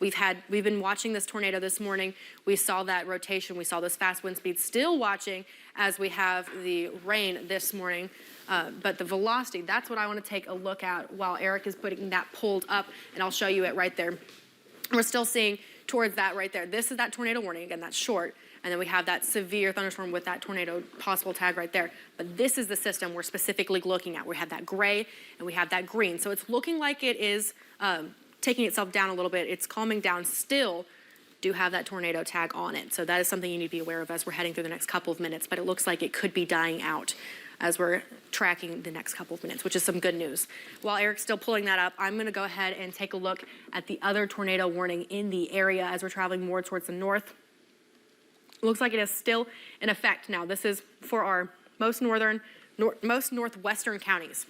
We've been watching this tornado this morning. We saw that rotation. We saw those fast wind speeds. Still watching as we have the rain this morning. But the velocity, that's what I want to take a look at while Eric is putting that pulled up, and I'll show you it right there. We're still seeing towards that right there. This is that tornado warning. Again, that's short. And then we have that severe thunderstorm with that tornado possible tag right there. But this is the system we're specifically looking at. We have that gray and we have that green. So it's looking like it is taking itself down a little bit. It's calming down. Still do have that tornado tag on it. So that is something you need to be aware of as we're heading through the next couple of minutes. But it looks like it could be dying out as we're tracking the next couple of minutes, which is some good news. While Eric's still pulling that up, I'm gonna go ahead and take a look at the other tornado warning in the area as we're traveling more towards the north. Looks like it is still in effect now. This is for our most northwestern counties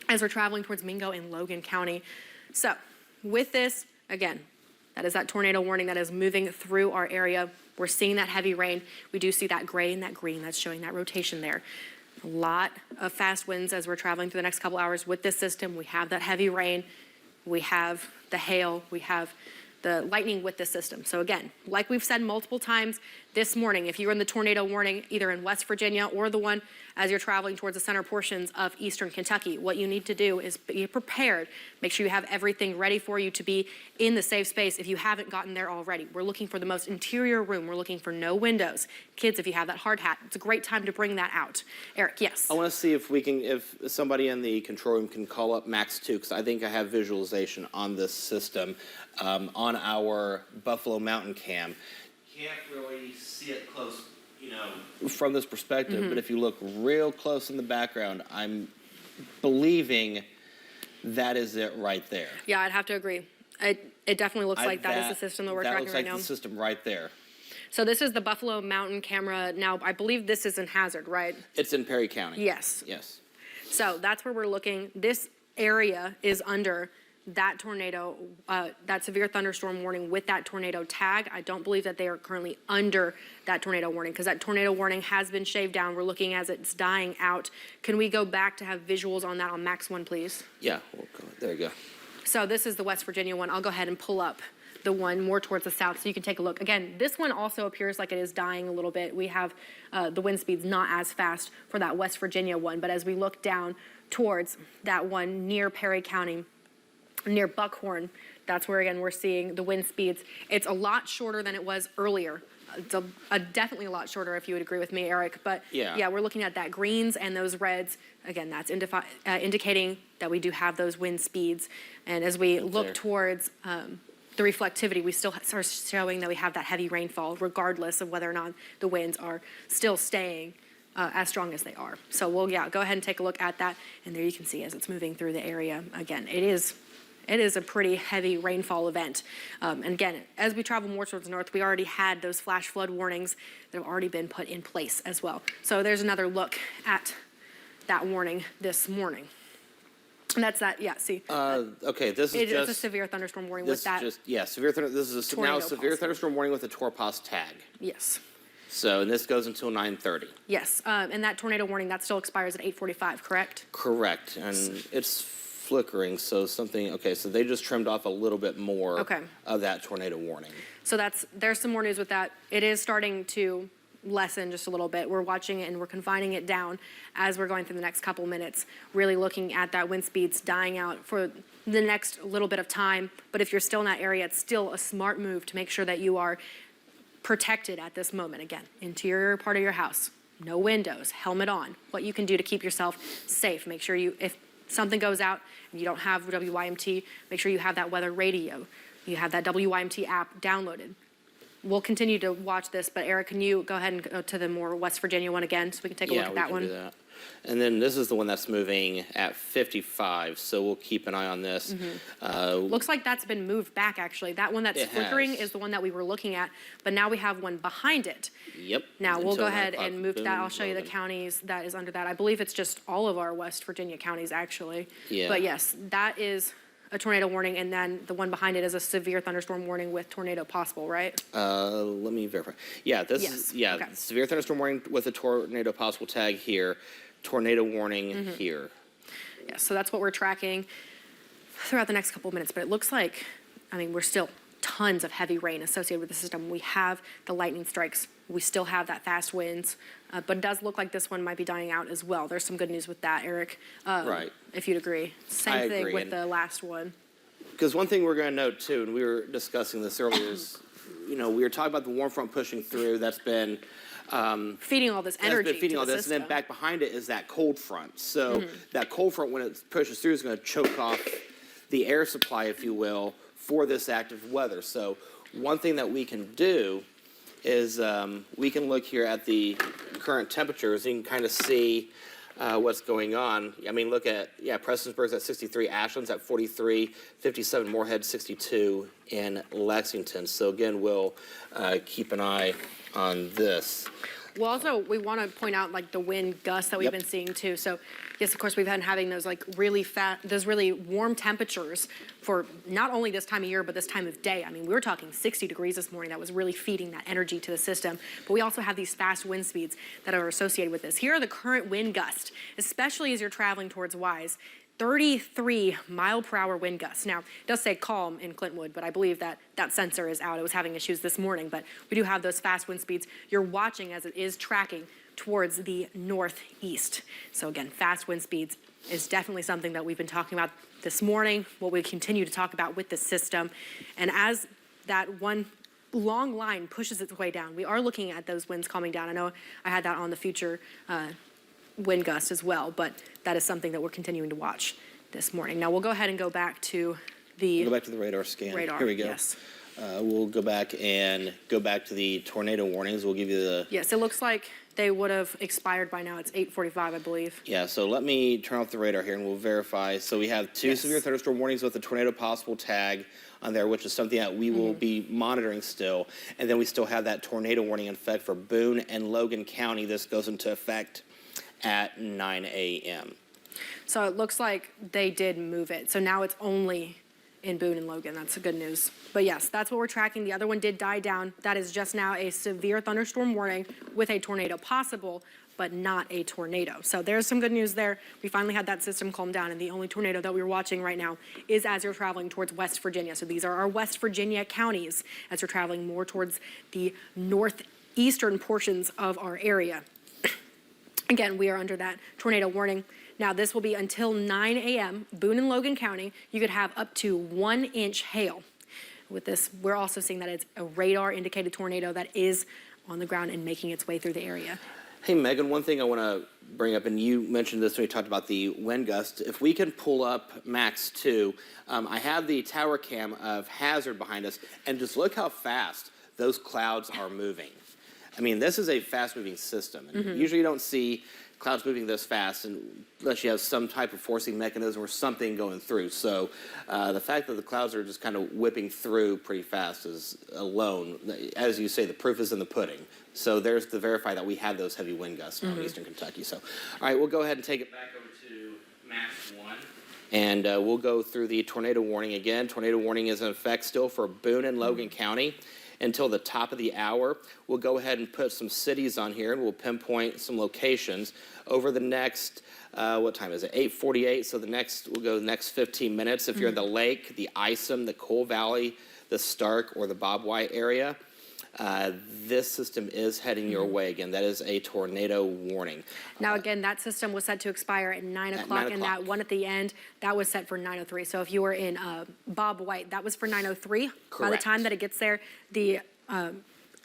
as we're traveling towards Mingo and Logan County. So with this, again, that is that tornado warning that is moving through our area. We're seeing that heavy rain. We do see that gray and that green. That's showing that rotation there. A lot of fast winds as we're traveling through the next couple hours with this system. We have that heavy rain. We have the hail. We have the lightning with this system. So again, like we've said multiple times this morning, if you're in the tornado warning, either in West Virginia or the one as you're traveling towards the center portions of eastern Kentucky, what you need to do is be prepared. Make sure you have everything ready for you to be in the safe space if you haven't gotten there already. We're looking for the most interior room. We're looking for no windows. Kids, if you have that hard hat, it's a great time to bring that out. Eric, yes? I want to see if we can, if somebody in the control room can call up Max 2, because I think I have visualization on this system on our Buffalo Mountain cam. Can't really see it close, you know, from this perspective, but if you look real close in the background, I'm believing that is it right there. Yeah, I'd have to agree. It definitely looks like that is the system that we're tracking right now. That looks like the system right there. So this is the Buffalo Mountain camera. Now, I believe this is in Hazard, right? It's in Perry County. Yes. Yes. So that's where we're looking. This area is under that tornado, that severe thunderstorm warning with that tornado tag. I don't believe that they are currently under that tornado warning because that tornado warning has been shaved down. We're looking as it's dying out. Can we go back to have visuals on that on Max 1, please? Yeah, we'll go. There you go. So this is the West Virginia one. I'll go ahead and pull up the one more towards the south so you can take a look. Again, this one also appears like it is dying a little bit. We have the wind speeds not as fast for that West Virginia one, but as we look down towards that one near Perry County, near Buckhorn, that's where, again, we're seeing the wind speeds. It's a lot shorter than it was earlier. It's definitely a lot shorter, if you would agree with me, Eric. But yeah, we're looking at that greens and those reds. Again, that's indicating that we do have those wind speeds. And as we look towards the reflectivity, we still are showing that we have that heavy rainfall, regardless of whether or not the winds are still staying as strong as they are. So we'll, go ahead and take a look at that. And there you can see as it's moving through the area. Again, it is a pretty heavy rainfall event. And again, as we travel more towards the north, we already had those flash flood warnings that have already been put in place as well. So there's another look at that warning this morning. And that's that, see. Okay, this is just a severe thunderstorm warning with that. This is now a severe thunderstorm warning with a Torpos tag. Yes. So, and this goes until 9:30. Yes, and that tornado warning, that still expires at 8:45, correct? Correct, and it's flickering, so something, okay, so they just trimmed off a little bit more of that tornado warning. So there's some more news with that. It is starting to lessen just a little bit. We're watching it and we're confining it down as we're going through the next couple minutes, really looking at that wind speeds dying out for the next little bit of time. But if you're still in that area, it's still a smart move to make sure that you are protected at this moment. Again, interior part of your house, no windows, helmet on, what you can do to keep yourself safe. Make sure if something goes out and you don't have WYMT, make sure you have that weather radio. You have that WYMT app downloaded. We'll continue to watch this, but Eric, can you go ahead and go to the more West Virginia one again so we can take a look at that one? Yeah, we can do that. And then this is the one that's moving at 55, so we'll keep an eye on this. Looks like that's been moved back, actually. That one that's flickering is the one that we were looking at, but now we have one behind it. Yep. Now we'll go ahead and move that. I'll show you the counties that is under that. I believe it's just all of our West Virginia counties, actually. Yeah. But yes, that is a tornado warning, and then the one behind it is a severe thunderstorm warning with tornado possible, right? Let me verify. Yeah, this is, severe thunderstorm warning with a tornado possible tag here, tornado warning here. Yeah, so that's what we're tracking throughout the next couple of minutes, but it looks like, I mean, we're still tons of heavy rain associated with the system. We have the lightning strikes. We still have that fast winds, but it does look like this one might be dying out as well. There's some good news with that, Eric. Right. If you'd agree. Same thing agree, with and the last one. Because one thing we're going to note too, and we were discussing this earlier, is, we were talking about the warm front pushing through. That's been Feeding all this energy has been feeding to all the this, system. and then back behind it is that cold front. So that cold front, when it pushes through, is going to choke off the air supply, if you will, for this active weather. So one thing that we can do is we can look here at the current temperatures. You can kind of see what's going on. I mean, look at, Prestonsburg's at 63, Ashland's at 43, 57, Moorhead 62 in Lexington. So again, we'll keep an eye on this. Well, also, we want to point out like the wind gusts that we've been seeing too. So, yes, of course, we've been having those like those really warm temperatures for not only this time of year, but this time of day. I mean, we were talking 60 degrees this morning. That was really feeding that energy to the system. But we also have these fast wind speeds that are associated with this. Here are the current wind gusts, especially as you're traveling towards Wise. 33 mile per hour wind gusts. Now, it does say calm in Clintwood, but I believe that that sensor is out. It was having issues this morning, but we do have those fast wind speeds. You're watching as it is tracking towards the northeast. So again, fast wind speeds is definitely something that we've been talking about this morning, what we continue to talk about with the system. And as that one long line pushes its way down, we are looking at those winds calming down. I know I had that on the future wind gust as well, but that is something that we're continuing to watch this morning. Now we'll go ahead and go back to the radar scan. radar. Here we go. Yes. We'll go back to the tornado warnings. We'll give you the... Yes, it looks like they would have expired by now. It's 8:45, I believe. Yeah, so let me turn off the radar here and we'll verify. So we have two severe thunderstorm warnings with the tornado possible tag on there, which is something that we will be monitoring still. And then we still have that tornado warning in effect for Boone and Logan County. This goes into effect at 9 a.m. So it looks like they did move it. So now it's only in Boone and Logan. That's the good news. But yes, that's what we're tracking. The other one did die down. That is just now a severe thunderstorm warning with a tornado possible, but not a tornado. So there's some good news there. We finally had that system calm down, and the only tornado that we're watching right now is as you're traveling towards West Virginia. So these are our West Virginia counties as you're traveling more towards the northeastern portions of our area. Again, we are under that tornado warning. Now, this will be until 9 a.m. Boone and Logan County. You could have up to 1 inch hail. With this, we're also seeing that it's a radar-indicated tornado that is on the ground and making its way through the area. Hey, Megan, one thing I want to bring up, and you mentioned this when you talked about the wind gust. If we can pull up Max 2, I have the tower cam of Hazard behind us, and just look how fast those clouds are moving. I mean, this is a fast-moving system. And usually you don't see clouds moving this fast unless you have some type of forcing mechanism or something going through. So the fact that the clouds are just kind of whipping through pretty fast is alone, as you say, the proof is in the pudding. So there's to verify that we have those heavy wind gusts in eastern Kentucky. So, all right, we'll go ahead and take it back over to Max 1. And we'll go through the tornado warning again. Tornado warning is in effect still for Boone and Logan County until the top of the hour. We'll go ahead and put some cities on here, and we'll pinpoint some locations over the next, what time is it? 8:48. So we'll go the next 15 minutes. If you're in the Lake, the Isom, the Coal Valley, the Stark, or the Bob White area, this system is heading your way again. That is a tornado warning. Now, again, that system was set to expire at 9 o'clock, and that one at the end, that was set for 9:03. So if you were in Bob White, that was for 9:03. Correct. By the time that it gets there, the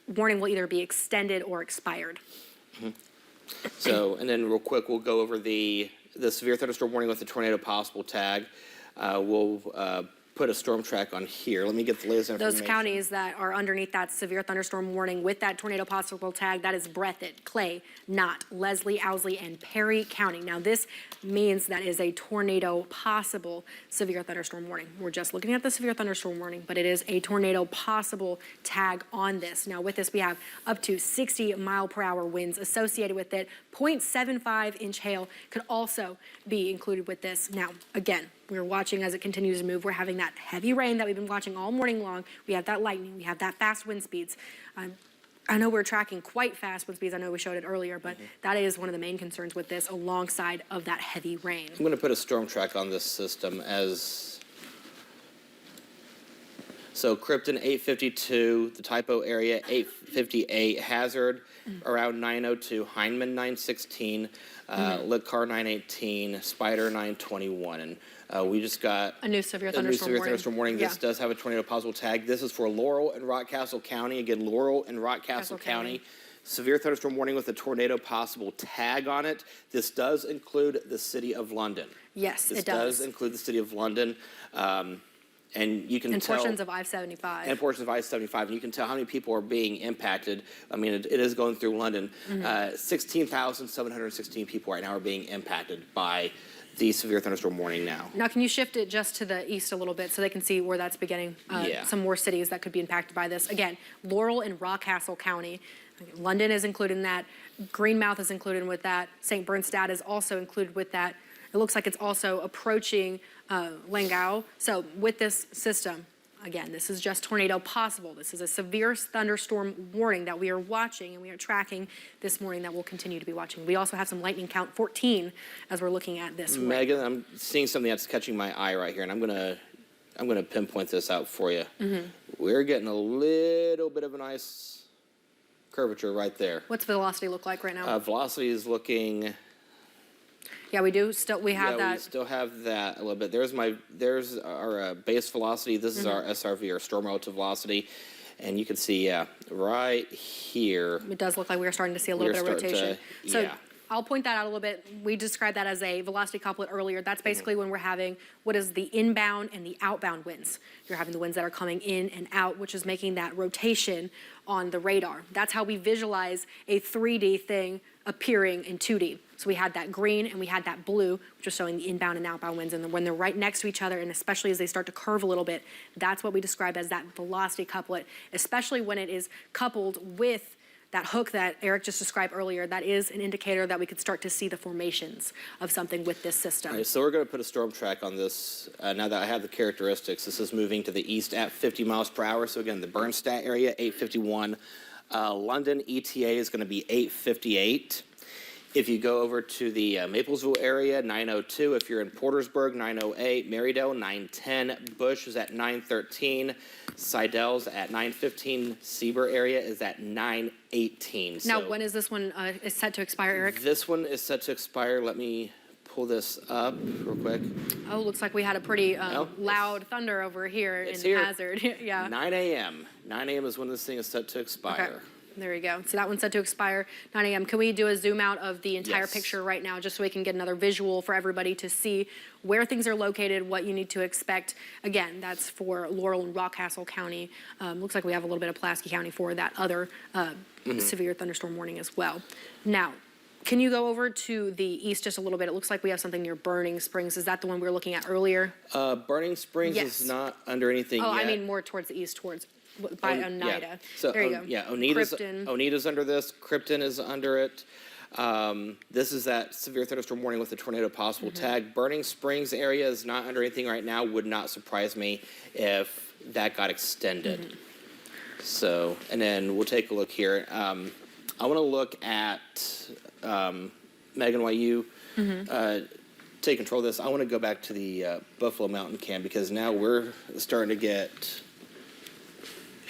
warning will either be extended or expired. So, and then real quick, we'll go over the severe thunderstorm warning with the tornado possible tag. We'll put a storm track on here. Let me get the latest information. Those counties that are underneath that severe thunderstorm warning with that tornado possible tag, that is Breathitt, Clay, Knott, Leslie, Owsley, and Perry County. Now, this means that is a tornado possible severe thunderstorm warning. We're just looking at the severe thunderstorm warning, but it is a tornado possible tag on this. Now, with this, we have up to 60 mile per hour winds associated with it. 0.75 inch hail could also be included with this. Now, again, we're watching as it continues to move. We're having that heavy rain that we've been watching all morning long. We have that lightning. We have that fast wind speeds. I know we're tracking quite fast wind speeds. I know we showed it earlier, but that is one of the main concerns with this alongside of that heavy rain. I'm going to put a storm track on this system So Krypton 852, the typo area 858, Hazard around 902, Heinemann 916, Litcar 918, Spider 921. And we just got A new severe a new thunderstorm severe warning. thunderstorm warning. Yeah. This does have a tornado possible tag. This is for Laurel and Rockcastle County. Again, Laurel and Rockcastle County. Severe thunderstorm warning with a tornado possible tag on it. This does include the city of London. Yes, This it does. does include the city of London. And you can And tell. portions of I-75. And portions of I-75, and you can tell how many people are being impacted. I mean, it is going through London. 16,716 people right now are being impacted by the severe thunderstorm warning now. Now, can you shift it just to the east a little bit so they can see where that's beginning? Yeah. Some more cities that could be impacted by this. Again, Laurel and Rockcastle County. London is included in that. Greenmouth is included with that. St. Bernstadt is also included with that. It looks like it's also approaching Langau. So with this system, again, this is just tornado possible. This is a severe thunderstorm warning that we are watching and we are tracking this morning that we'll continue to be watching. We also have some lightning count 14 as we're looking at this. Megan, I'm seeing something that's catching my eye right here, and I'm gonna pinpoint this out for you. We're getting a little bit of a nice curvature right there. What's velocity look like right now? Velocity is looking. Yeah, we do. We have Yeah, that. we still have that a little bit. There's our base velocity. This is our SRV, our storm relative velocity, and you can see, yeah, right here. It does look like we are starting to see a little bit of starting rotation. to- So yeah. I'll point that out a little bit. We described that as a velocity couplet earlier. That's basically when we're having what is the inbound and the outbound winds. You're having the winds that are coming in and out, which is making that rotation on the radar. That's how we visualize a 3D thing appearing in 2D. So we had that green and we had that blue, which is showing the inbound and outbound winds. And when they're right next to each other, and especially as they start to curve a little bit, that's what we describe as that velocity couplet, especially when it is coupled with that hook that Eric just described earlier. That is an indicator that we could start to see the formations of something with this system. All right, so we're going to put a storm track on this. Now that I have the characteristics, this is moving to the east at 50 miles per hour. So again, the Bernstadt area, 851. London ETA is going to be 858. If you go over to the Maplesville area, 902. If you're in Portersburg, 908. Marydale, 910. Bush is at 913. Seidel's at 915. Seaber area is at 918. Now, So when is this one is set to expire, Eric? this one is set to expire. Let me pull this up real quick. Oh, looks like we had a pretty No, loud thunder over here in it's here. Hazard. Yeah. 9 a.m. 9 a.m. is when this thing is set to expire. Okay. There you go. So that one's set to expire 9 a.m. Can we do a zoom out of the entire Yes. picture right now just so we can get another visual for everybody to see where things are located, what you need to expect? Again, that's for Laurel and Rockcastle County. Looks like we have a little bit of Pulaski County for that other severe thunderstorm warning as well. Now, can you go over to the east just a little bit? It looks like we have something near Burning Springs. Is that the one we were looking at earlier? Burning Springs Yes. is not under anything Oh, yet. I mean more towards the east, by Oneida. Yeah. So, there you go. Yeah, Krypton. Oneida's under this. Krypton is under it. This is that severe thunderstorm warning with the tornado possible tag. Burning Springs area is not under anything right now. Would not surprise me if that got extended. So, and then we'll take a look here. I want to look at Megan, while you take control of this, I want to go back to the Buffalo Mountain Cam because now we're starting to get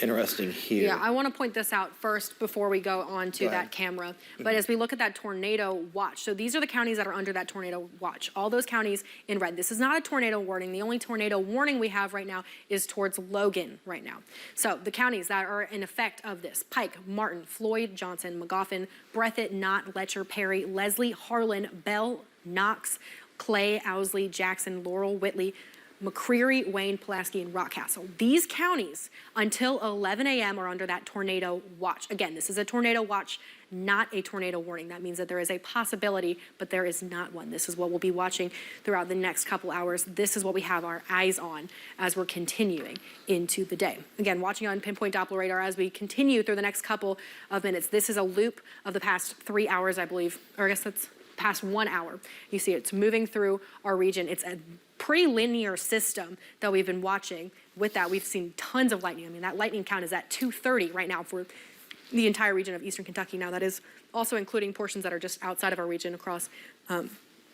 interesting here. Yeah, I want to point this out first before we go on to Go ahead. that camera. But as we look at that tornado watch, so these are the counties that are under that tornado watch. All those counties in red. This is not a tornado warning. The only tornado warning we have right now is towards Logan right now. So the counties that are in effect of this: Pike, Martin, Floyd, Johnson, Magoffin, Breathitt, Knott, Letcher, Perry, Leslie, Harlan, Bell, Knox, Clay, Owsley, Jackson, Laurel, Whitley, McCreary, Wayne, Pulaski, and Rockcastle. These counties, until 11 a.m., are under that tornado watch. Again, this is a tornado watch, not a tornado warning. That means that there is a possibility, but there is not one. This is what we'll be watching throughout the next couple hours. This is what we have our eyes on as we're continuing into the day. Again, watching on Pinpoint Doppler radar as we continue through the next couple of minutes. This is a loop of the past 3 hours, I believe, or I guess that's past 1 hour. You see it's moving through our region. It's a pretty linear system that we've been watching. With that, we've seen tons of lightning. I mean, that lightning count is at 230 right now for the entire region of eastern Kentucky. Now, that is also including portions that are just outside of our region across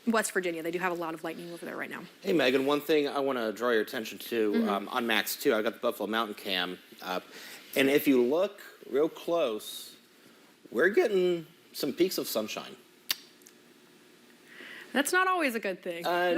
West Virginia. They do have a lot of lightning over there right now. Hey, Megan, one thing I want to draw your attention to on Max 2, I got the Buffalo Mountain Cam up. And if you look real close, we're getting some peaks of sunshine. That's not always a good thing. No,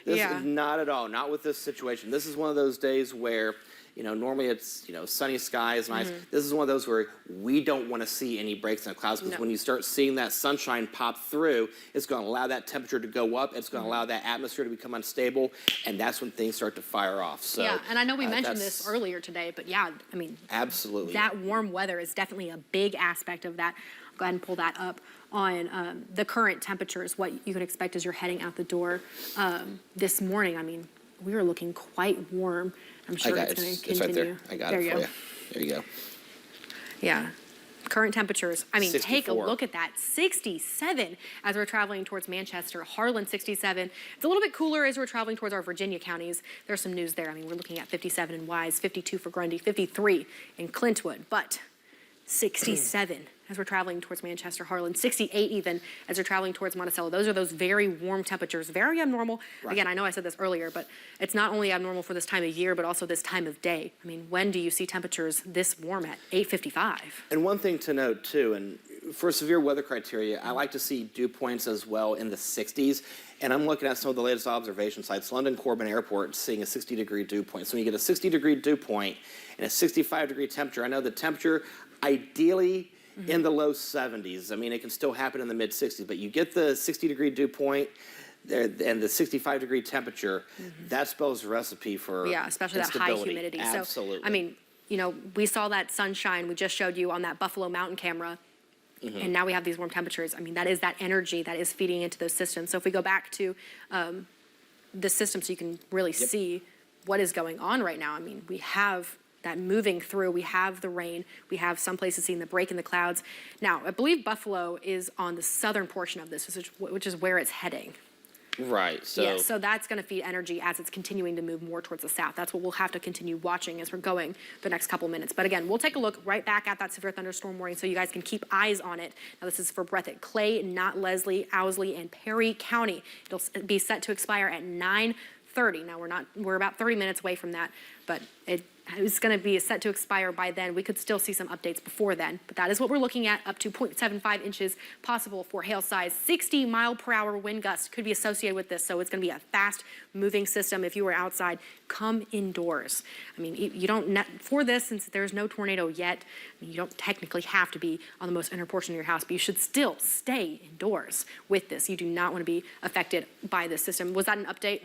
this Yeah. is not at all. Not with this situation. This is one of those days where, normally it's, sunny skies, nice. This is one of those where we don't want to see any breaks in the clouds because No. when you start seeing that sunshine pop through, it's going to allow that temperature to go up. It's going to allow that atmosphere to become unstable, and that's when things start to fire off. So Yeah, and I know we mentioned that's- this earlier today, but yeah, I mean, Absolutely. that warm weather is definitely a big aspect of that. I'll go ahead and pull that up on the current temperatures, what you can expect as you're heading out the door this morning. I mean, we are looking quite warm. I'm sure it's going to continue. It's right there. I got it you for go. you. There you go. Yeah. Current temperatures. I mean, take a 64. look at that. 67 as we're traveling towards Manchester. Harlan, 67. It's a little bit cooler as we're traveling towards our Virginia counties. There's some news there. I mean, we're looking at 57 in Wise, 52 for Grundy, 53 in Clintwood, but 67 as we're traveling towards Manchester, Harlan, 68 even as we're traveling towards Monticello. Those are those very warm temperatures, very abnormal. Right. Again, I know I said this earlier, but it's not only abnormal for this time of year, but also this time of day. I mean, when do you see temperatures this warm at 8:55? And one thing to note too, and for severe weather criteria, I like to see dew points as well in the 60s. And I'm looking at some of the latest observation sites. London Corbin Airport seeing a 60-degree dew point. So when you get a 60-degree dew point and a 65-degree temperature, I know the temperature ideally in the low 70s. I mean, it can still happen in the mid 60s, but you get the 60-degree dew point there and the 65-degree temperature, that spells a recipe for Yeah, especially that high instability. humidity. Absolutely. So, I mean, we saw that sunshine we just showed you on that Buffalo Mountain camera. And now we have these warm temperatures. I mean, that is that energy that is feeding into those systems. So if we go back to the system so you can really see what is going on right now, I mean, we have that moving through. We have the rain. We have some places seeing the break in the clouds. Now, I believe Buffalo is on the southern portion of this, which is where it's heading. Right. So, Yeah, so that's going to feed energy as it's continuing to move more towards the south. That's what we'll have to continue watching as we're going the next couple minutes. But again, we'll take a look right back at that severe thunderstorm warning so you guys can keep eyes on it. Now, this is for Breathitt, Clay, Knott, Leslie, Owsley, and Perry County. It'll be set to expire at 9:30. Now, we're about 30 minutes away from that, but it's going to be set to expire by then. We could still see some updates before then, but that is what we're looking at, up to 0.75 inches possible for hail size. 60-mile-per-hour wind gusts could be associated with this, so it's going to be a fast-moving system. If you were outside, come indoors. I mean, you don't, for this, since there's no tornado yet, I mean, you don't technically have to be on the most inner portion of your house, but you should still stay indoors with this. You do not want to be affected by this system. Was that an update?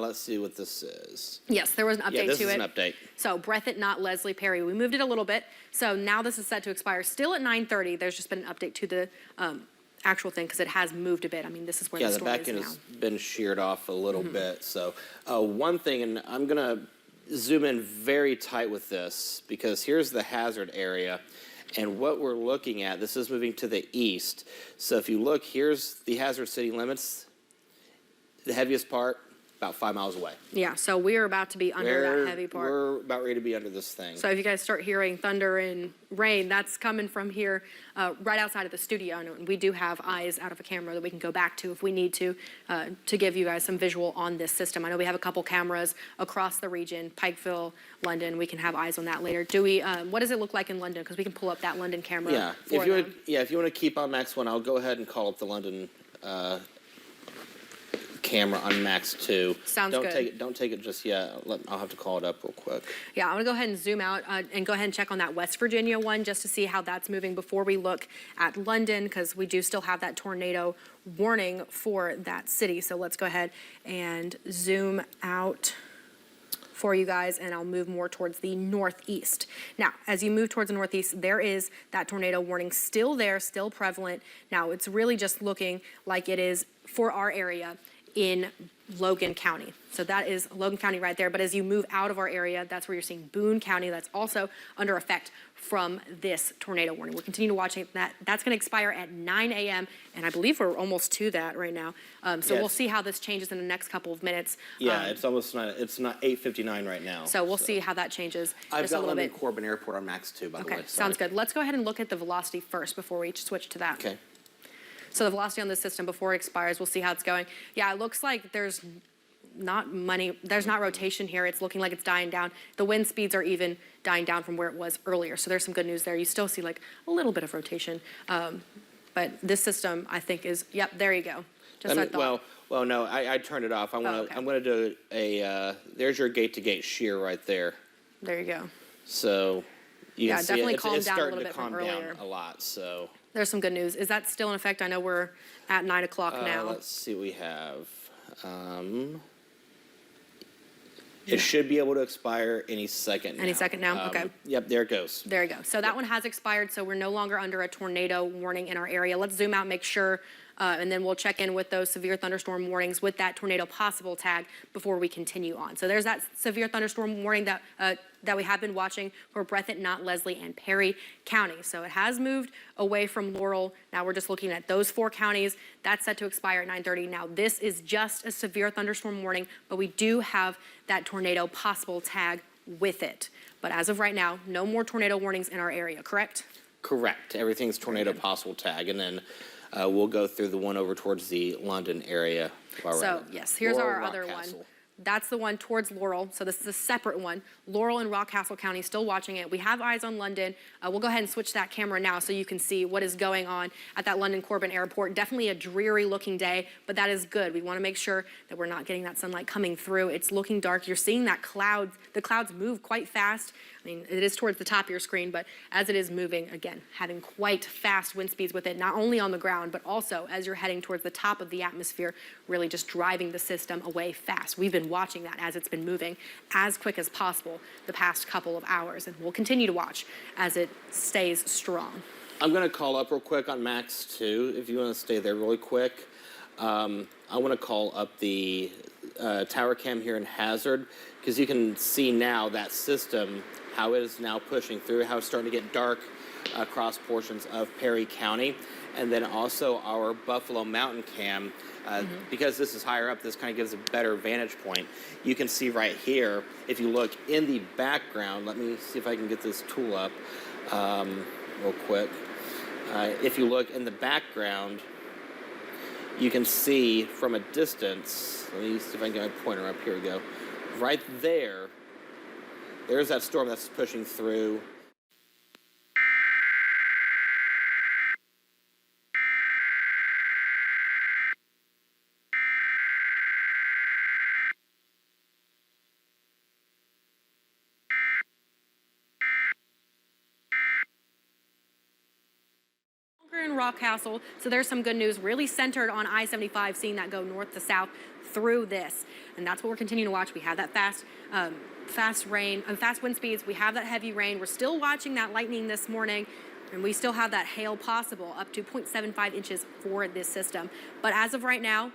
let's see what this is. Yes, there was an update to it. Yeah, this is an update. So Breathitt, Knott, Leslie, Perry. We moved it a little bit. So now this is set to expire still at 9:30. There's just been an update to the actual thing because it has moved a bit. I mean, this is where Yeah, the the storm back is end now. has been sheared off a little bit. So one thing, and I'm going to zoom in very tight with this because here's the hazard area. And what we're looking at, this is moving to the east. So if you look, here's the hazard city limits. The heaviest part, about 5 miles away. Yeah, so we're about to be under that heavy part. We're about ready to be under this thing. So if you guys start hearing thunder and rain, that's coming from here right outside of the studio. And we do have eyes out of a camera that we can go back to if we need to give you guys some visual on this system. I know we have a couple cameras across the region, Pikeville, London. We can have eyes on that later. Do we? What does it look like in London? Because we can pull up that London camera. Yeah, for if you them. want, if you want to keep on Max 1, I'll go ahead and call up the London camera on Max 2. Sounds don't good. Don't take it just yet. I'll have to call it up real quick. Yeah, I'm gonna go ahead and zoom out and go ahead and check on that West Virginia one just to see how that's moving before we look at London, because we do still have that tornado warning for that city. So let's go ahead and zoom out for you guys, and I'll move more towards the northeast. Now, as you move towards the northeast, there is that tornado warning still there, still prevalent. Now, it's really just looking like it is for our area in Logan County. So that is Logan County right there. But as you move out of our area, that's where you're seeing Boone County. That's also under effect from this tornado warning. We'll continue to watch it. That's going to expire at 9 a.m. And I believe we're almost to that right now. So Yes. we'll see how this changes in the next couple of minutes. Yeah, it's not 8:59 right now. So we'll see how that changes I've just a got little London bit. Corbin Airport on Max 2, by the way. Okay, Sorry. sounds good. Let's go ahead and look at the velocity first before we switch to that. Okay. So the velocity on this system before it expires, we'll see how it's going. Yeah, it looks like there's not rotation here. It's looking like it's dying down. The wind speeds are even dying down from where it was earlier. So there's some good news there. You still see like a little bit of rotation. But this system, I think, is, yep, there you go. Just I thought. Well, no, I turned it off. I'm gonna do there's your gate-to-gate shear right there. There you go. So you can see definitely calmed it's down a starting little to bit from calm down earlier. a lot. So There's some good news. Is that still in effect? I know we're at 9 o'clock now. let's see what we have. It should be able to expire any second now. Any second now? Okay. Yep, there it goes. There you go. So that one has expired, so we're no longer under a tornado warning in our area. Let's zoom out, make sure, and then we'll check in with those severe thunderstorm warnings with that tornado possible tag before we continue on. So there's that severe thunderstorm warning that we have been watching for Breathitt, Knott, Leslie, and Perry County. So it has moved away from Laurel. Now we're just looking at those 4 counties. That's set to expire at 9:30. Now this is just a severe thunderstorm warning, but we do have that tornado possible tag with it. But as of right now, no more tornado warnings in our area, correct? Correct. Everything's tornado possible tag, and then we'll go through the one over towards the London area. So yes, here's Laurel, our other Rockcastle. one. That's the one towards Laurel. So this is a separate one. Laurel and Rockcastle County still watching it. We have eyes on London. We'll go ahead and switch that camera now so you can see what is going on at that London Corbin Airport. Definitely a dreary looking day, but that is good. We want to make sure that we're not getting that sunlight coming through. It's looking dark. You're seeing that the clouds move quite fast. I mean, it is towards the top of your screen, but as it is moving, again, having quite fast wind speeds with it, not only on the ground, but also as you're heading towards the top of the atmosphere, really just driving the system away fast. We've been watching that as it's been moving as quick as possible the past couple of hours, and we'll continue to watch as it stays strong. I'm going to call up real quick on Max 2, if you want to stay there really quick. I want to call up the tower cam here in Hazard, because you can see now that system, how it is now pushing through, how it's starting to get dark across portions of Perry County. And then also our Buffalo Mountain cam, because this is higher up, this kind of gives a better vantage point. You can see right here, if you look in the background, let me see if I can get this tool up real quick. If you look in the background, you can see from a distance, let me see if I can get my pointer up, here we go. Right there, there's that storm that's pushing through. In Rockcastle, so there's some good news, really centered on I-75, seeing that go north to south through this, and that's what we're continuing to watch. We have that fast wind speeds. We have that heavy rain. We're still watching that lightning this morning, and we still have that hail possible up to 0.75 inches for this system. But as of right now,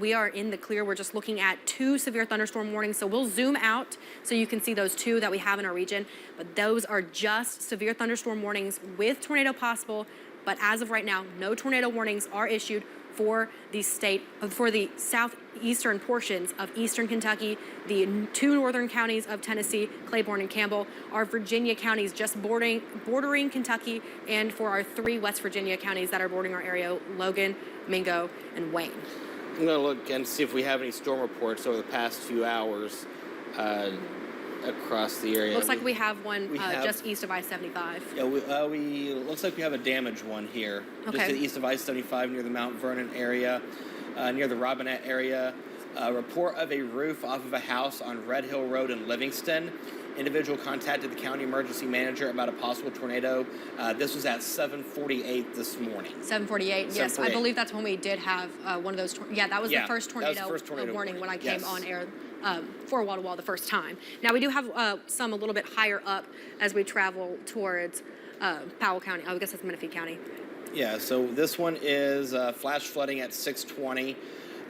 we are in the clear. We're just looking at 2 severe thunderstorm warnings. So we'll zoom out so you can see those 2 that we have in our region. But those are just severe thunderstorm warnings with tornado possible. But as of right now, no tornado warnings are issued for the southeastern portions of eastern Kentucky, the 2 northern counties of Tennessee, Claiborne and Campbell, our Virginia counties just bordering Kentucky, and for our 3 West Virginia counties that are bordering our area, Logan, Mingo, and Wayne. I'm going to look and see if we have any storm reports over the past few hours across the area. Looks like we have one just east of I-75. Yeah, looks like we have a damaged one here. Okay. Just to the east of I-75 near the Mount Vernon area, near the Robinette area. Report of a roof off of a house on Red Hill Road in Livingston. Individual contacted the county emergency manager about a possible tornado. This was at 7:48 this morning. 7:48, yes. I believe that's when we did have one of those. That was the first tornado warning when I came on air for Wall to Wall the first time. Now we do have some a little bit higher up as we travel towards Powell County. I guess that's Menifee County. Yeah, so this one is flash flooding at 6:20.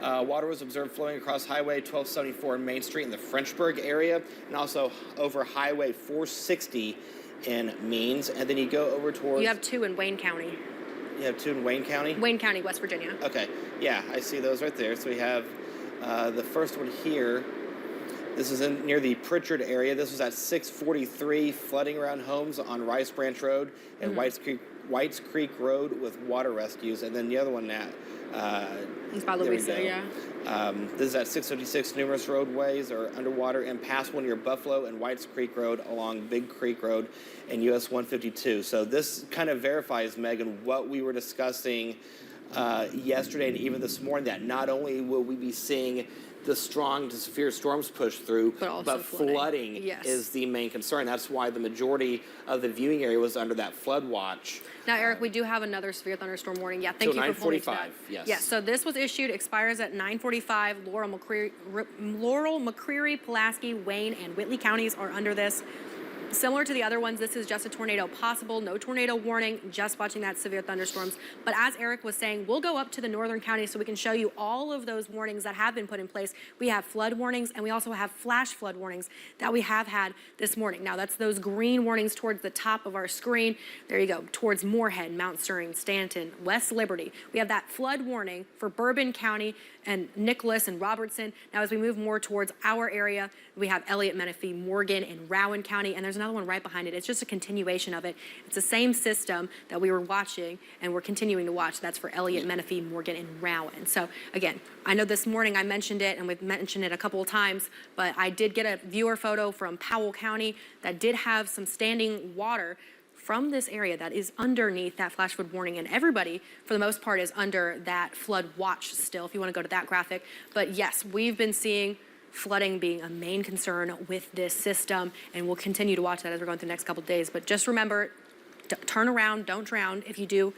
Water was observed flowing across Highway 1274 and Main Street in the Frenchburg area, and also over Highway 460 in Means. And then you go over towards... You have 2 in Wayne County. You have 2 in Wayne County? Wayne County, West Virginia. Okay, yeah, I see those right there. So we have the first one here. This is near the Pritchard area. This was at 6:43, flooding around homes on Rice Branch Road and Whites Whites Creek Road with water rescues, and then the other one that. It's by there we Louisa, go. yeah. This is at 656. Numerous roadways are underwater, impassable near Buffalo and Whites Creek Road along Big Creek Road and US 152. So this kind of verifies, Megan, what we were discussing yesterday and even this morning, that not only will we be seeing the strong to severe storms push through, But flooding yes. is the main concern. That's why the majority of the viewing area was under that flood watch. Now, Eric, we do have another severe thunderstorm warning. Yeah, thank you for pointing to that. 9:45, yes. Yes, so this was issued, expires at 9:45. Laurel, McCreary, Pulaski, Wayne, and Whitley counties are under this. Similar to the other ones, this is just a tornado possible, no tornado warning, just watching that severe thunderstorms. But as Eric was saying, we'll go up to the northern counties so we can show you all of those warnings that have been put in place. We have flood warnings, and we also have flash flood warnings that we have had this morning. Now, that's those green warnings towards the top of our screen. There you go, towards Moorhead, Mount Sterling, Stanton, West Liberty. We have that flood warning for Bourbon County and Nicholas and Robertson. Now, as we move more towards our area, we have Elliott, Menifee, Morgan, and Rowan County, and there's another one right behind it. It's just a continuation of it. It's the same system that we were watching and we're continuing to watch. That's for Elliott, Menifee, Morgan, and Rowan. So again, I know this morning I mentioned it and we've mentioned it a couple of times, but I did get a viewer photo from Powell County that did have some standing water from this area that is underneath that flash flood warning, and everybody, for the most part, is under that flood watch still, if you want to go to that graphic. But yes, we've been seeing flooding being a main concern with this system, and we'll continue to watch that as we're going through the next couple of days. But just remember, turn around, don't drown if you do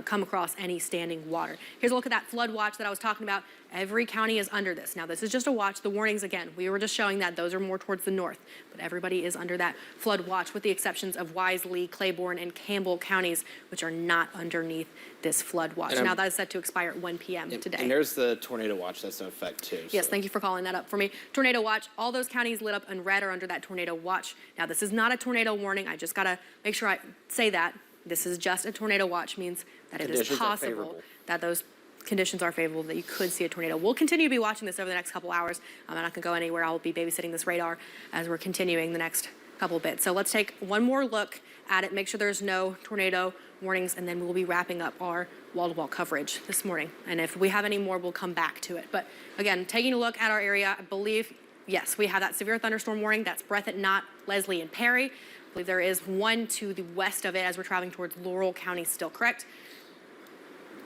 come across any standing water. Here's a look at that flood watch that I was talking about. Every county is under this. Now, this is just a watch. The warnings, again, we were just showing that those are more towards the north, but everybody is under that flood watch with the exceptions of Wisely, Claiborne, and Campbell counties, which are not underneath this flood watch. Now, that is set to expire at 1 p.m. today. And there's the tornado watch that's in effect, too. Yes, thank you for calling that up for me. Tornado watch, all those counties lit up in red are under that tornado watch. Now, this is not a tornado warning. I just got to make sure I say that. This is just a tornado watch, means that it is possible that those conditions are favorable, that you could see a tornado. We'll continue to be watching this over the next couple hours. I'm not going to go anywhere. I'll be babysitting this radar as we're continuing the next couple bits. So let's take one more look at it, make sure there's no tornado warnings, and then we'll be wrapping up our wall-to-wall coverage this morning. And if we have any more, we'll come back to it. But again, taking a look at our area, I believe, yes, we have that severe thunderstorm warning. That's Breathitt, Knott, Leslie, and Perry. I believe there is one to the west of it as we're traveling towards Laurel County still, correct?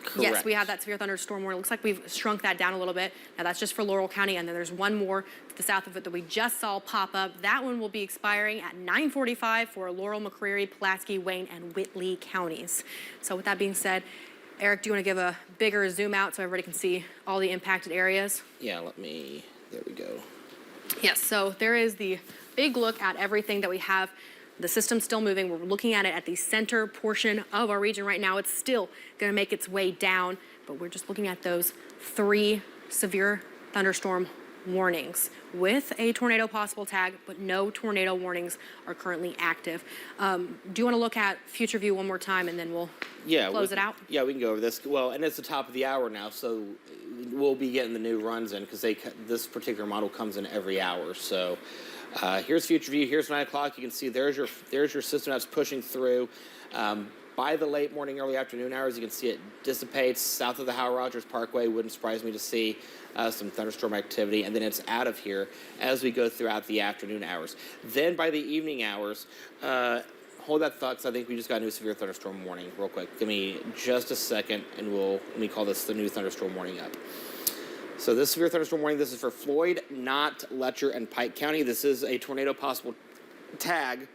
Correct. Yes, we have that severe thunderstorm warning. It looks like we've shrunk that down a little bit. Now, that's just for Laurel County, and then there's one more to the south of it that we just saw pop up. That one will be expiring at 9:45 for Laurel, McCreary, Pulaski, Wayne, and Whitley counties. So with that being said, Eric, do you want to give a bigger zoom out so everybody can see all the impacted areas? Yeah, there we go. Yes, so there is the big look at everything that we have. The system's still moving. We're looking at it at the center portion of our region right now. It's still going to make its way down, but we're just looking at those 3 severe thunderstorm warnings with a tornado possible tag, but no tornado warnings are currently active. Do you want to look at Future View one more time, and then we'll close it out? Yeah, we can go over this. Well, and it's the top of the hour now, so we'll be getting the new runs in because this particular model comes in every hour. So here's Future View. Here's 9 o'clock. You can see there's your system that's pushing through. By the late morning, early afternoon hours, you can see it dissipates south of the Howard Rogers Parkway. Wouldn't surprise me to see some thunderstorm activity, and then it's out of here as we go throughout the afternoon hours. Then by the evening hours, hold that thought, because I think we just got a new severe thunderstorm warning real quick. Give me just a second, and let me call this the new thunderstorm warning up. So this severe thunderstorm warning, this is for Floyd, Knott, Letcher, and Pike County. This is a tornado possible tag.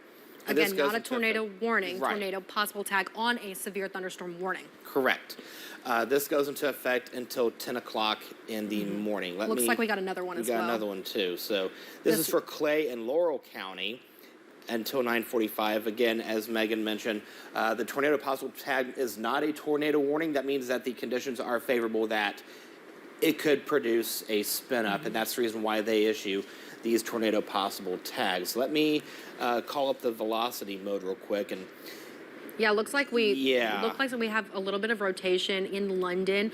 Again, not a tornado warning, right. Tornado possible tag on a severe thunderstorm warning. Correct. This goes into effect until 10 o'clock in the morning. Looks like we got another one as well. We got another one too. So this is for Clay and Laurel County until 9:45. Again, as Megan mentioned, the tornado possible tag is not a tornado warning. That means that the conditions are favorable that it could produce a spin up, and that's the reason why they issue these tornado possible tags. Let me call up the velocity mode real quick. And yeah, looks like we have a little bit of rotation in London.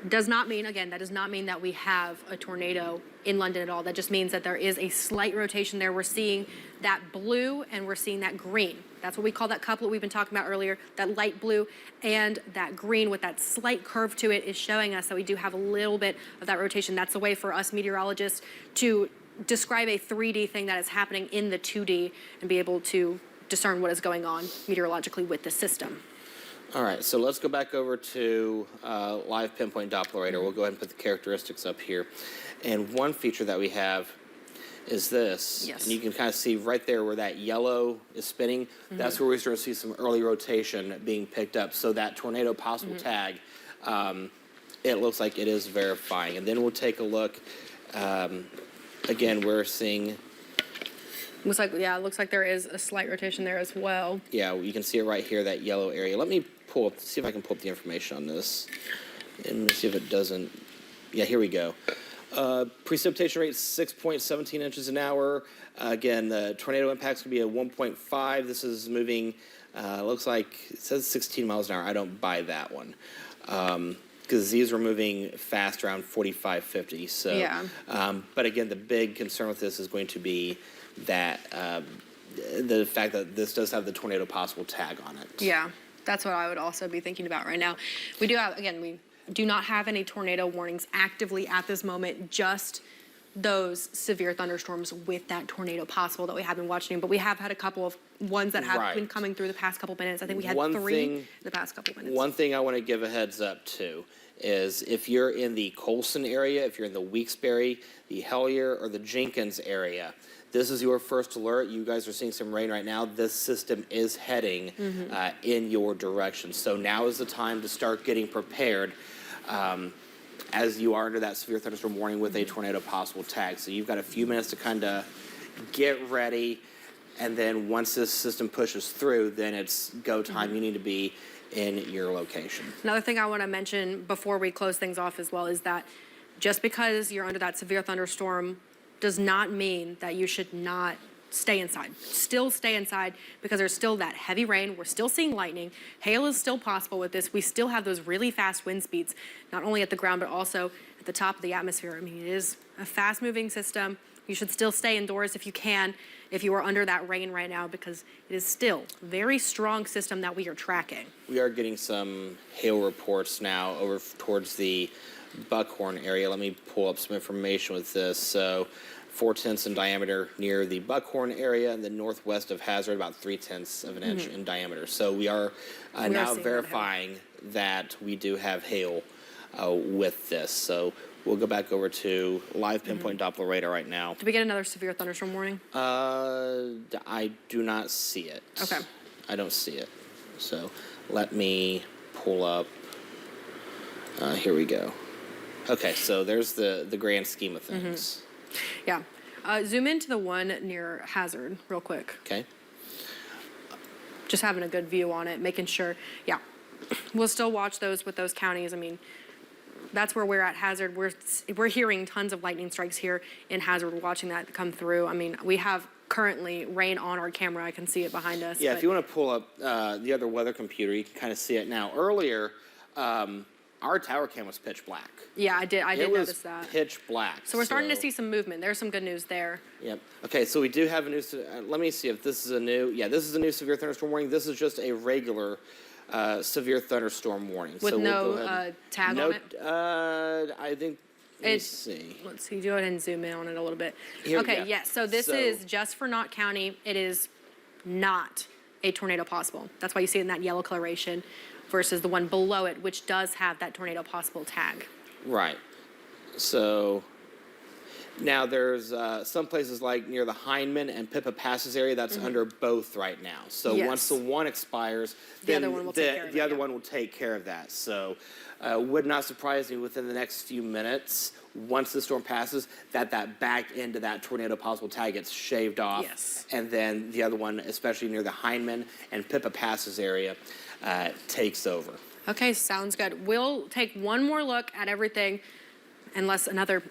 Does not mean, again, that does not mean that we have a tornado in London at all. That just means that there is a slight rotation there. We're seeing that blue and we're seeing that green. That's what we call that couplet we've been talking about earlier. That light blue and that green with that slight curve to it is showing us that we do have a little bit of that rotation. That's a way for us meteorologists to describe a 3D thing that is happening in the 2D and be able to discern what is going on meteorologically with the system. All right, so let's go back over to live pinpoint Doppler radar. We'll go ahead and put the characteristics up here. And one feature that we have is this. Yes. And you can kind of see right there where that yellow is spinning. That's where we start to see some early rotation being picked up. So that tornado possible tag, it looks like it is verifying. And then we'll take a look. Again, we're seeing... Looks like, yeah, it looks like there is a slight rotation there as well. Yeah, you can see it right here, that yellow area. Let me pull up, see if I can pull up the information on this. And see if it doesn't. Yeah, here we go. Precipitation rate 6.17 inches an hour. Again, the tornado impact's gonna be at 1.5. This is moving, looks like, it says 16 miles an hour. I don't buy that one. Because these were moving fast around 45, 50. So, Yeah. But again, the big concern with this is going to be that the fact that this does have the tornado possible tag on it. Yeah, that's what I would also be thinking about right now. We do have, again, we do not have any tornado warnings actively at this moment, just those severe thunderstorms with that tornado possible that we have been watching. But we have had a couple of ones that have been coming through the past couple minutes. I think we had three in the past couple minutes. One thing I want to give a heads up to is if you're in the Colson area, if you're in the Weeksbury, the Hellier, or the Jenkins area, this is your first alert. You guys are seeing some rain right now. This system is heading in your direction. So now is the time to start getting prepared as you are under that severe thunderstorm warning with a tornado possible tag. So you've got a few minutes to kind of get ready. And then once this system pushes through, then it's go time. You need to be in your location. Another thing I want to mention before we close things off as well is that just because you're under that severe thunderstorm does not mean that you should not stay inside. Still stay inside because there's still that heavy rain. We're still seeing lightning. Hail is still possible with this. We still have those really fast wind speeds, not only at the ground, but also at the top of the atmosphere. I mean, it is a fast moving system. You should still stay indoors if you can, if you are under that rain right now, because it is still a very strong system that we are tracking. We are getting some hail reports now over towards the Buckhorn area. Let me pull up some information with this. So 4/10 in diameter near the Buckhorn area, and the northwest of Hazard, about 3/10 of an inch in diameter. So we are now verifying that we do have hail with this. So we'll go back over to live pinpoint Doppler radar right now. Did we get another severe thunderstorm warning? I do not see it. Okay. I don't see it. So let me pull up. Here we go. Okay, so there's the grand scheme of things. Yeah. Zoom into the one near Hazard real quick. Okay. Just having a good view on it, making sure. Yeah. We'll still watch those with those counties. I mean, that's where we're at Hazard. We're hearing tons of lightning strikes here in Hazard. We're watching that come through. I mean, we have currently rain on our camera. I can see it behind us. Yeah, if you want to pull up the other weather computer, you can kind of see it now. Earlier, our tower cam was pitch black. Yeah, I did notice that. It was pitch black. So we're starting to see some movement. There's some good news there. Yep. Okay, so we do have a new, let me see if this is a new, this is a new severe thunderstorm warning. This is just a regular severe thunderstorm warning. With so no tag on it? I think, let's see. Let's see, go ahead and zoom in on it a little bit. Here, okay, yes, so this is just for Knott County. It is not a tornado possible. That's why you see it in that yellow coloration versus the one below it, which does have that tornado possible tag. Right. So now there's some places like near the Hindman and Pippa Passes area that's under both right now. So once the one expires, then the other one will take care of that. So would not surprise me within the next few minutes, once the storm passes, that back end of that tornado possible tag gets shaved off. Yes. And then the other one, especially near the Hindman and Pippa Passes area, takes over. Okay, sounds good. We'll take one more look at everything, unless another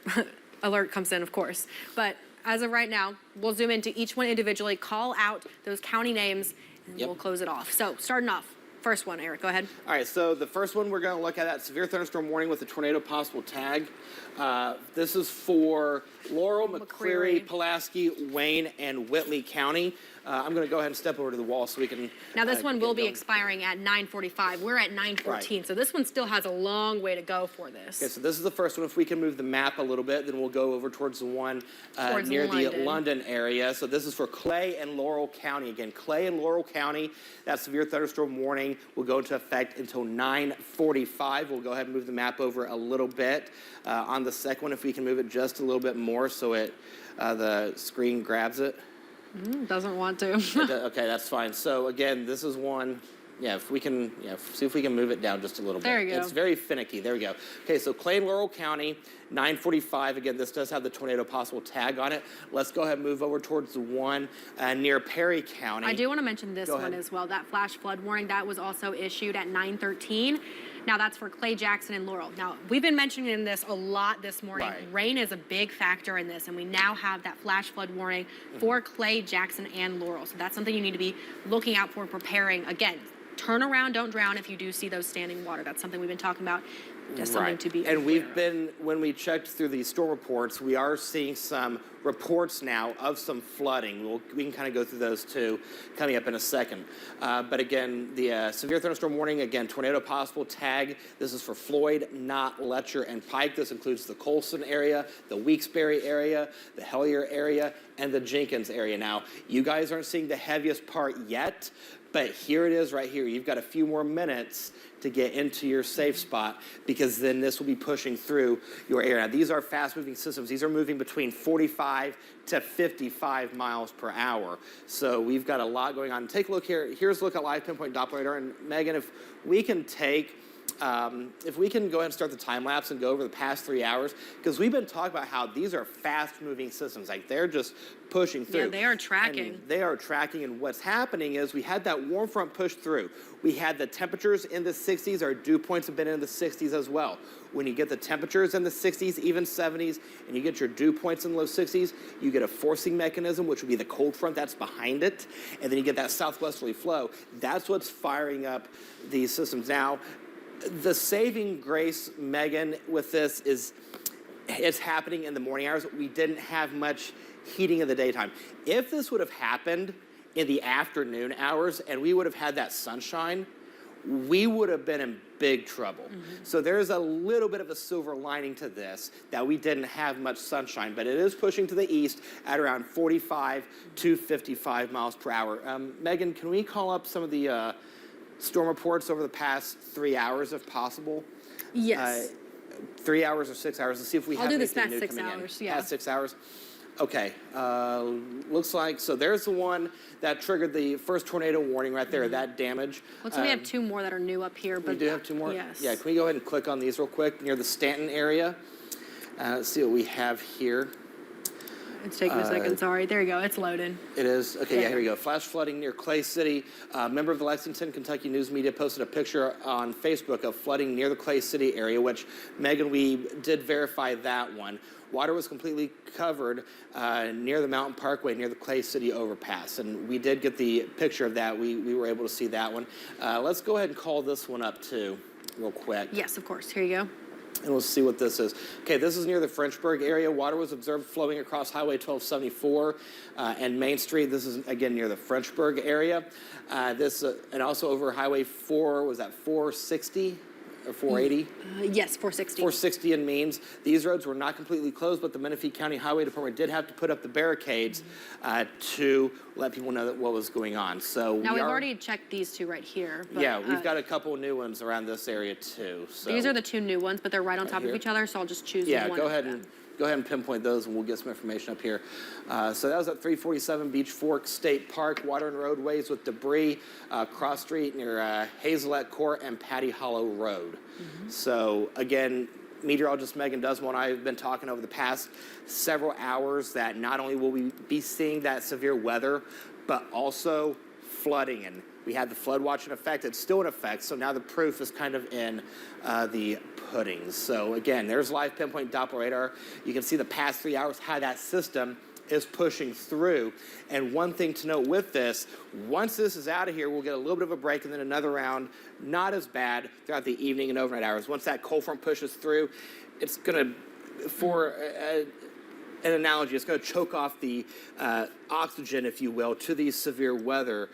alert comes in, of course. But as of right now, we'll zoom into each one individually, call out those county names, and we'll close it off. So starting off, first one, Eric, go ahead. All right, so the first one we're going to look at, that severe thunderstorm warning with a tornado possible tag. This is for Laurel, McCreary, Pulaski, Wayne, and Whitley County. I'm going to go ahead and step over to the wall so we can. Now this one will be going. expiring at 9:45. We're at 9:14, Right. so this one still has a long way to go for this. Okay, so this is the first one. If we can move the map a little bit, then we'll go over towards the one Towards near the London. London area. So this is for Clay and Laurel County. Again, Clay and Laurel County, that severe thunderstorm warning will go into effect until 9:45. We'll go ahead and move the map over a little bit. On the second one, if we can move it just a little bit more so it the screen grabs it. Doesn't want to. Okay, that's fine. So again, this is one. Yeah, if we can, see if we can move it down just a little bit. There you go. It's very finicky. There we go. Okay, so Clay and Laurel County, 9:45. Again, this does have the tornado possible tag on it. Let's go ahead and move over towards the one near Perry County. I do want to mention this Go one ahead. as well. That flash flood warning, that was also issued at 9:13. Now that's for Clay, Jackson, and Laurel. Now, we've been mentioning this a lot this morning. Right. Rain is a big factor in this, and we now have that flash flood warning for Clay, Jackson, and Laurel. So that's something you need to be looking out for, preparing. Again, turn around, don't drown if you do see those standing water. That's something we've been talking about. Just something to be And aware we've of. been, when we checked through the storm reports, we are seeing some reports now of some flooding. We can kind of go through those too coming up in a second. But again, the severe thunderstorm warning, again, tornado possible tag. This is for Floyd, Knott, Letcher, and Pike. This includes the Colson area, the Weeksbury area, the Hellier area, and the Jenkins area. Now, you guys aren't seeing the heaviest part yet, but here it is right here. You've got a few more minutes to get into your safe spot because then this will be pushing through your area. Now, these are fast-moving systems. These are moving between 45 to 55 miles per hour. So we've got a lot going on. Take a look here. Here's a look at live pinpoint Doppler radar. And Megan, if we can take if we can go ahead and start the time lapse and go over the past 3 hours, because we've been talking about how these are fast-moving systems, like they're just pushing through. Yeah, they are tracking. And they are tracking, and what's happening is we had that warm front push through. We had the temperatures in the 60s. Our dew points have been in the 60s as well. When you get the temperatures in the 60s, even 70s, and you get your dew points in the low 60s, you get a forcing mechanism, which would be the cold front that's behind it, and then you get that southwesterly flow. That's what's firing up these systems. Now, the saving grace, Megan, with this is it's happening in the morning hours. We didn't have much heating in the daytime. If this would have happened in the afternoon hours and we would have had that sunshine, we would have been in big trouble. So there's a little bit of a silver lining to this, that we didn't have much sunshine, but it is pushing to the east at around 45 to 55 miles per hour. Megan, can we call up some of the storm reports over the past 3 hours, if possible? Yes. 3 hours or 6 hours, to see if we have do this anything past new 6 coming hours, in. yeah. Past 6 hours? Okay. Looks like, so there's the one that triggered the first tornado warning right there, that damage. Looks like we have two more that are new up here. We But do have two more? Yes. Yeah, can we go ahead and click on these real quick near the Stanton area? Let's see what we have here. It's taking a second, sorry. There you go, it's loading. It is? Okay, yeah, here we go. Flash flooding near Clay City. A member of the Lexington, Kentucky News Media posted a picture on Facebook of flooding near the Clay City area, which, Megan, we did verify that one. Water was completely covered near the Mountain Parkway, near the Clay City overpass. And we did get the picture of that. We were able to see that one. Let's go ahead and call this one up, too, real quick. Yes, of course, here you go. And we'll see what this is. Okay, this is near the Frenchburg area. Water was observed flowing across Highway 1274 and Main Street. This is, again, near the Frenchburg area. And also over Highway 460 or 480? Yes, 460. 460 in Means. These roads were not completely closed, but the Menifee County Highway Department did have to put up the barricades to let people know that what was going on. So Now, we've already checked these two right here. But, yeah, we've got a couple new ones around this area, too. So. These are the two new ones, but they're right on top here. of each other, so I'll just choose Yeah, one go of ahead them. and pinpoint those, and we'll get some information up here. So that was at 347 Beach Fork State Park. Water and roadways with debris, cross street near Hazelette Court and Patty Hollow Road. So again, meteorologist Megan Dusmo and I have been talking over the past several hours that not only will we be seeing that severe weather, but also flooding. And we had the flood watch in effect. It's still in effect. So now the proof is kind of in the pudding. So again, there's live pinpoint Doppler radar. You can see the past 3 hours how that system is pushing through. And one thing to note with this, once this is out of here, we'll get a little bit of a break and then another round, not as bad throughout the evening and overnight hours. Once that cold front pushes through, it's going to, for an analogy, it's going to choke off the oxygen, if you will, to these severe weather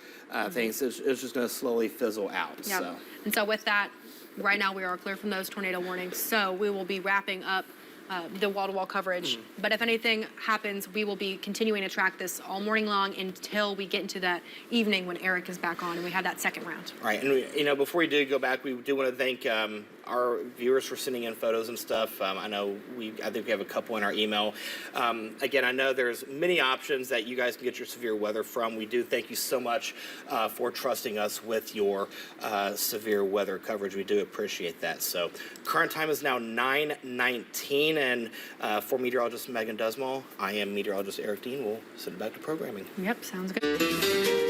things. It's just going to slowly fizzle out. Yep. So. And so with that, right now we are clear from those tornado warnings. So we will be wrapping up the wall-to-wall coverage. But if anything happens, we will be continuing to track this all morning long until we get into that evening when Eric is back on and we have that second round. Right, and before we do go back, we do want to thank our viewers for sending in photos and stuff. I think we have a couple in our email. Again, I know there's many options that you guys can get your severe weather from. We do thank you so much for trusting us with your severe weather coverage. We do appreciate that. So, current time is now 9:19, and for meteorologist Megan Dusmal, I am meteorologist Eric Dean. We'll send it back to programming. Yep, sounds good.